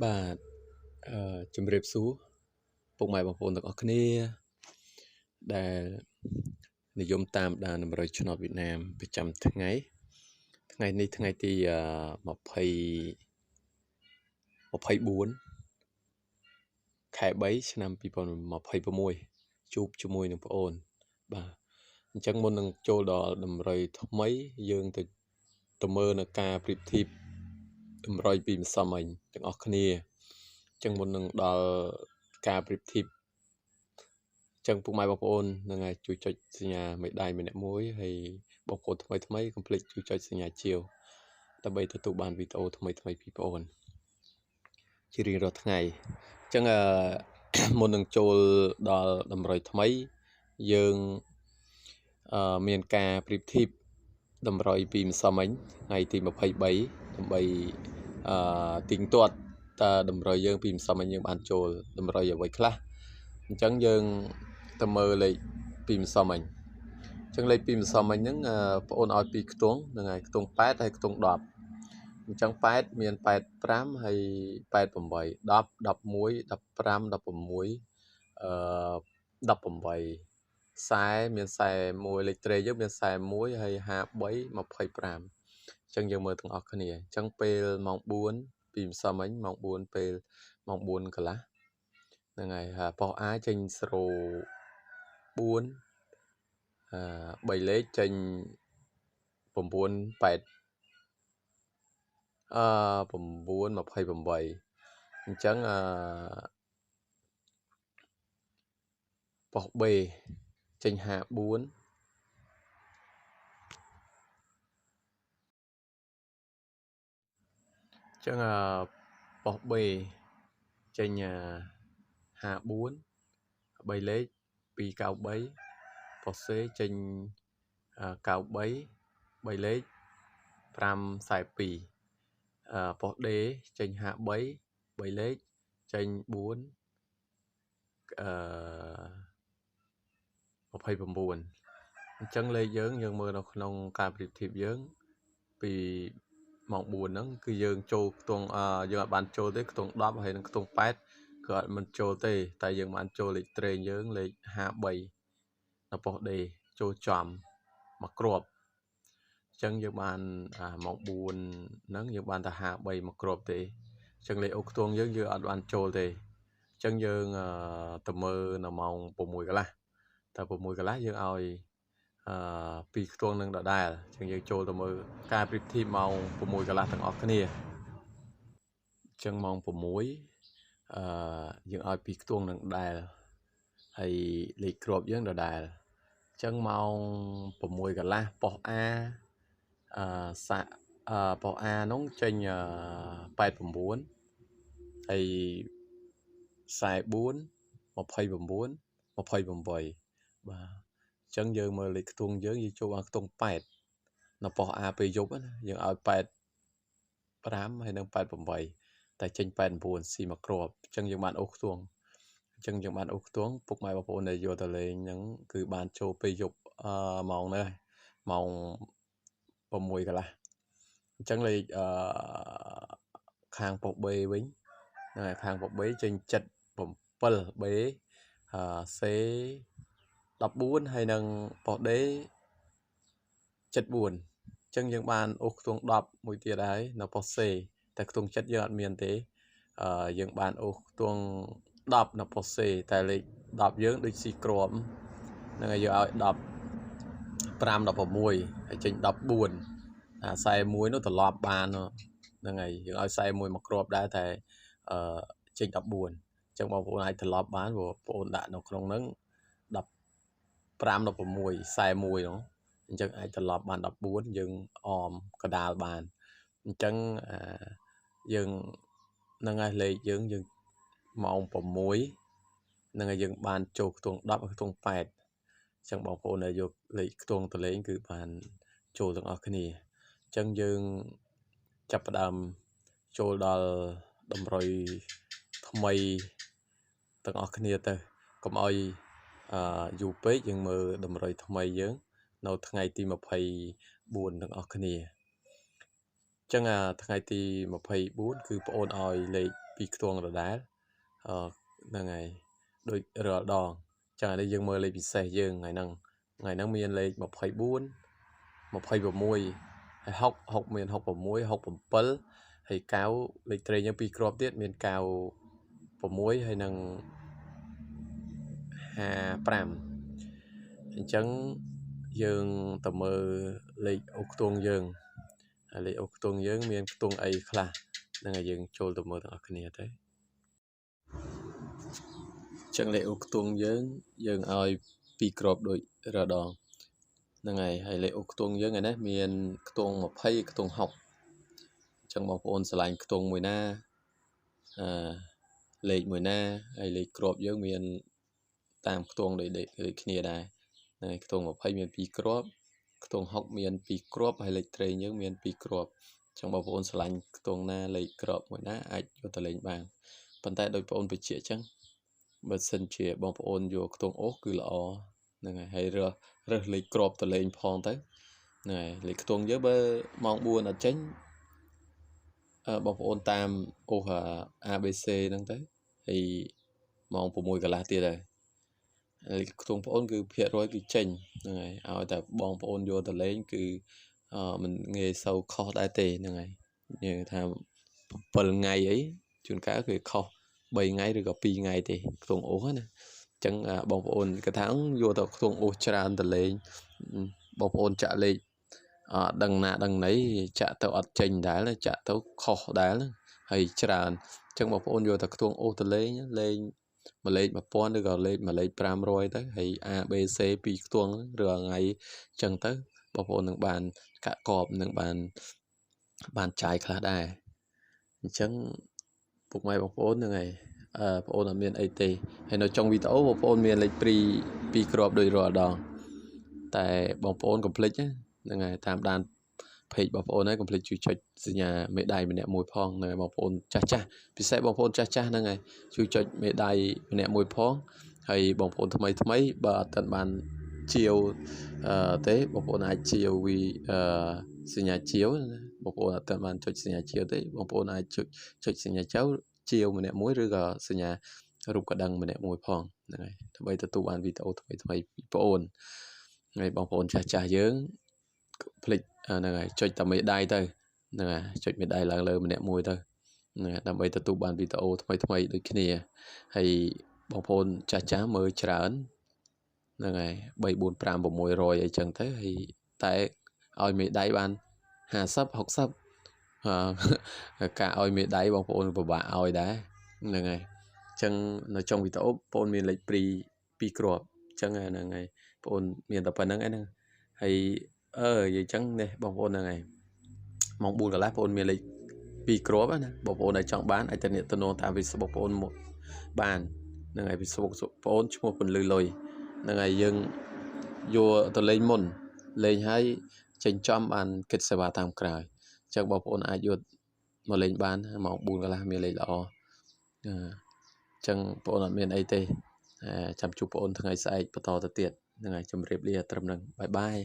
បាទជំរាបសួរពុកម៉ែបងប្អូនទាំងអស់គ្នាដែលនិយមតាមដានតម្រុយឆ្នោតវៀតណាមប្រចាំថ្ងៃនេះថ្ងៃទី24 ខែ3ឆ្នាំ2026ជួបជាមួយនឹងប្អូនបាទអញ្ចឹងមុននឹងចូលដល់តម្រុយថ្មីយើងទៅមើលនៅការប្រៀបធៀបតម្រុយពីម្សិលមិញទាំងអស់គ្នាអញ្ចឹងមុននឹងដល់ការប្រៀបធៀបចឹងពុកម៉ែបងប្អូននឹងឲ្យជួយចុចសញ្ញាមេដៃម្នាក់មួយហើយបងប្អូនថ្មីកុំភ្លេចជួយចុចសញ្ញាជាវដើម្បីទទួលបានវីដេអូថ្មីពីបងប្អូនជារៀងរាល់ថ្ងៃអញ្ចឹងមុននឹងចូលដល់តម្រុយថ្មីយើងមានការប្រៀបធៀបតម្រុយពីម្សិលមិញថ្ងៃទី23ដើម្បីទីងទាត់តើតម្រុយយើងពីម្សិលមិញយើងបានចូលតម្រុយអ្វីខ្លះអញ្ចឹងយើងទៅមើលលេខពីម្សិលមិញអញ្ចឹងលេខពីម្សិលមិញហ្នឹងបងអូនឲ្យពីខ្ទង់ហ្នឹងហើយខ្ទង់8ហើយខ្ទង់10អញ្ចឹង8មាន85ហើយ88 10 11 15 16 18ខ្សែមានខ្សែ1លេខត្រេយើងមានខ្សែ1ហើយ53 25អញ្ចឹងយើងមើលទាំងអស់គ្នាអញ្ចឹងពេលម៉ោង4ពីម្សិលមិញម៉ោង4ពេលម៉ោង4កន្លះហ្នឹងហើយប៉ុស A ចេញ04 3លេខចេញ98 928អញ្ចឹងប៉ុស B ចេញ54អញ្ចឹងប៉ុស B ចេញ54 3លេខ293ប៉ុស C ចេញ93 3លេខ542ប៉ុស D ចេញ53 3លេខចេញ4 29អញ្ចឹងលេខយើងមើលនៅក្នុងការប្រៀបធៀបយើងពីម៉ោង4ហ្នឹងគឺយើងចូលខ្ទង់យើងអត់បានចូលទេខ្ទង់10ហើយនឹងខ្ទង់8គឺអត់មិនចូលទេតែយើងបានចូលលេខត្រេងយើងលេខ53នៅប៉ុស D ចូលចំមកគ្រាប់អញ្ចឹងយើងបានម៉ោង4ហ្នឹងយើងបានតែ53មកគ្រាប់ទេអញ្ចឹងលេខអូខ្ទង់យើងអត់បានចូលទេអញ្ចឹងយើងទៅមើលនៅម៉ោង6កន្លះតែ6កន្លះយើងឲ្យពីខ្ទង់នឹងដដែលអញ្ចឹងយើងចូលទៅមើលការប្រៀបធៀបម៉ោង6កន្លះទាំងអស់គ្នាអញ្ចឹងម៉ោង6យើងឲ្យពីខ្ទង់នឹងដដែលហើយលេខគ្រាប់យើងដដែលអញ្ចឹងម៉ោង6កន្លះប៉ុស A ប៉ុស A នោះចេញ89ហើយ44 29 28បាទអញ្ចឹងយើងមើលលេខខ្ទង់យើងចូលបានខ្ទង់8នៅប៉ុស A ពេលយប់ណាយើងឲ្យ85ហើយនឹង88តែចេញ89ស៊ីមកគ្រាប់អញ្ចឹងយើងបានអូសខ្ទង់ពុកម៉ែបងប្អូនដែលយកទៅលេងហ្នឹងគឺបានចូលពេលយប់ម៉ោងនេះម៉ោង6កន្លះអញ្ចឹងលេខខាងប៉ុស B វិញហ្នឹងហើយខាងប៉ុស B ចេញ77 B C 14ហើយនឹងប៉ុស D 74អញ្ចឹងយើងបានអូសខ្ទង់10មួយទៀតហើយនៅប៉ុស C តែខ្ទង់7យើងអត់មានទេយើងបានអូសខ្ទង់10នៅប៉ុស C តែលេខ10យើងដូចស៊ីគ្រាប់ហ្នឹងហើយយើងឲ្យ15 16ហើយចេញ14ខ្សែ1នោះត្រឡប់បានហ្នឹងហើយយើងឲ្យខ្សែ1មកគ្រាប់ដែរតែចេញ14អញ្ចឹងបងប្អូនអាចត្រឡប់បានព្រោះបងប្អូនដាក់នៅក្នុងហ្នឹង15 16ខ្សែ1នោះអញ្ចឹងអាចត្រឡប់បាន14យើងអមកដាលបានអញ្ចឹងយើងហ្នឹងហើយលេខយើងម៉ោង6ហ្នឹងហើយយើងបានចូលខ្ទង់10ហើយខ្ទង់8អញ្ចឹងបងប្អូនដែលយកលេខខ្ទង់ទៅលេងគឺបានចូលទាំងអស់គ្នាអញ្ចឹងយើងចាប់ផ្ដើមចូលដល់តម្រុយថ្មីទាំងអស់គ្នាទៅកុំឲ្យយូរពេកយើងមើលតម្រុយថ្មីយើងនៅថ្ងៃទី24ទាំងអស់គ្នា ចឹងថ្ងៃទី24គឺបងអូនឲ្យលេខ2ខ្ទង់ដដែលហ្នឹងហើយដូចរាល់ដងចឹងឥឡូវយើងមើលលេខពិសេសយើងថ្ងៃហ្នឹងមានលេខ24 26ហើយ60មាន66 67ហើយ9លេខត្រេងយើង2គ្រាប់ទៀតមាន96ហើយនឹង55អញ្ចឹងយើងទៅមើលលេខអូខ្ទង់យើងហើយលេខអូខ្ទង់យើងមានខ្ទង់អីខ្លះហ្នឹងហើយយើងចូលទៅមើលទាំងអស់គ្នាទៅចឹងលេខអូខ្ទង់យើងឲ្យ2គ្រាប់ដូចរាល់ដងហ្នឹងហើយលេខអូខ្ទង់យើងឯនេះមានខ្ទង់20ខ្ទង់60អញ្ចឹងបងប្អូនឆ្លាញ់ខ្ទង់មួយណាលេខមួយណាហើយលេខគ្រាប់យើងមានតាមខ្ទង់ដូចគ្នាដែរហ្នឹងហើយខ្ទង់20មាន2គ្រាប់ខ្ទង់60មាន2គ្រាប់ហើយលេខត្រេងយើងមាន2គ្រាប់អញ្ចឹងបងប្អូនឆ្លាញ់ខ្ទង់ណាលេខគ្រាប់មួយណាអាចយកទៅលេងបានប៉ុន្តែដោយបងប្អូនបញ្ជាក់អញ្ចឹងបើសិនជាបងប្អូនយកខ្ទង់អូសគឺល្អហ្នឹងហើយរើសលេខគ្រាប់ទៅលេងផងទៅហ្នឹងហើយលេខខ្ទង់យើងបើម៉ោង4អត់ចេញបងប្អូនតាមអូសABC ហ្នឹងទៅហើយម៉ោង6កន្លះទៀតហើយខ្ទង់បងប្អូនគឺភាគរយគឺចេញហ្នឹងហើយឲ្យតែបងប្អូនយកទៅលេងគឺមិនងាយសូវខុសដែរទេហ្នឹងហើយយើងថា7ថ្ងៃអីជួនកាលគឺខុស3ថ្ងៃឬក៏2ថ្ងៃទេខ្ទង់អូសណាអញ្ចឹងបងប្អូនគាត់ថាយកទៅខ្ទង់អូសច្រើនទៅលេងបងប្អូនចាក់លេខដឹងណាដឹងណីចាក់ទៅអត់ចេញដែរចាក់ទៅខុសដែរហើយច្រើនអញ្ចឹងបងប្អូនយកតែខ្ទង់អូសទៅលេងមួយលេខ1000ឬក៏លេខ500ទៅហើយ ABC 2ខ្ទង់ឬថ្ងៃអញ្ចឹងទៅបងប្អូននឹងបានកាក់កបនឹងបានចាយខ្លះដែរអញ្ចឹងពុកម៉ែបងប្អូនហ្នឹងហើយបងប្អូនអត់មានអីទេហើយនៅចុងវីដេអូបងប្អូនមានលេខ2គ្រាប់ដូចរាល់ដងតែបងប្អូនកុំភ្លេចហ្នឹងហើយតាមដានpage បងប្អូនហើយកុំភ្លេចជួយចុចសញ្ញាមេដៃម្នាក់មួយផងនៅបងប្អូនចាស់ពិសេសបងប្អូនចាស់ហ្នឹងហើយជួយចុចមេដៃម្នាក់មួយផងហើយបងប្អូនថ្មីបើអត់ទាន់បានជាវទេបងប្អូនអាចជាវសញ្ញាជាវបងប្អូនអត់ទាន់បានចុចសញ្ញាជាវទេបងប្អូនអាចចុចសញ្ញាជាវម្នាក់មួយឬក៏សញ្ញារូបកណ្ដឹងម្នាក់មួយផងហ្នឹងហើយដើម្បីទទួលបានវីដេអូថ្មីពីបងប្អូនហើយបងប្អូនចាស់យើងភ្លេចហ្នឹងហើយចុចតែមេដៃទៅហ្នឹងហើយចុចមេដៃឡើងលើម្នាក់មួយទៅហ្នឹងហើយដើម្បីទទួលបានវីដេអូថ្មីដូចគ្នាហើយបងប្អូនចាស់មើលច្រើនហ្នឹងហើយ3 4 5 600អីចឹងទៅហើយតែឲ្យមេដៃបាន50 60ការឲ្យមេដៃបងប្អូនពិបាកឲ្យដែរហ្នឹងហើយអញ្ចឹងនៅtrongវីដេអូបងប្អូនមានលេខ2គ្រាប់អញ្ចឹងហ្នឹងហើយបងប្អូនមានតែប៉ុណ្្នឹងឯហ្នឹងហើយនិយាយអញ្ចឹងនេះបងប្អូនហ្នឹងហើយម៉ោង4កន្លះបងប្អូនមានលេខ2គ្រាប់ណាបងប្អូនដែលចង់បានអាចទៅទំនាក់តាម Facebook បងប្អូនមកបានហ្នឹងហើយ Facebook បងប្អូនឈ្មោះពន្លឺលុយហ្នឹងហើយយើងយកទៅលេងមុនលេងហើយចេញចំបានគិតសេវាតាមក្រោយអញ្ចឹងបងប្អូនអាចយកមកលេងបានម៉ោង4កន្លះមានលេខល្អអញ្ចឹងបងប្អូនអត់មានអីទេចាំជួបបងប្អូនថ្ងៃស្អែកបន្តទៅទៀតហ្នឹងហើយជម្រាបលាត្រឹមហ្នឹងបាយ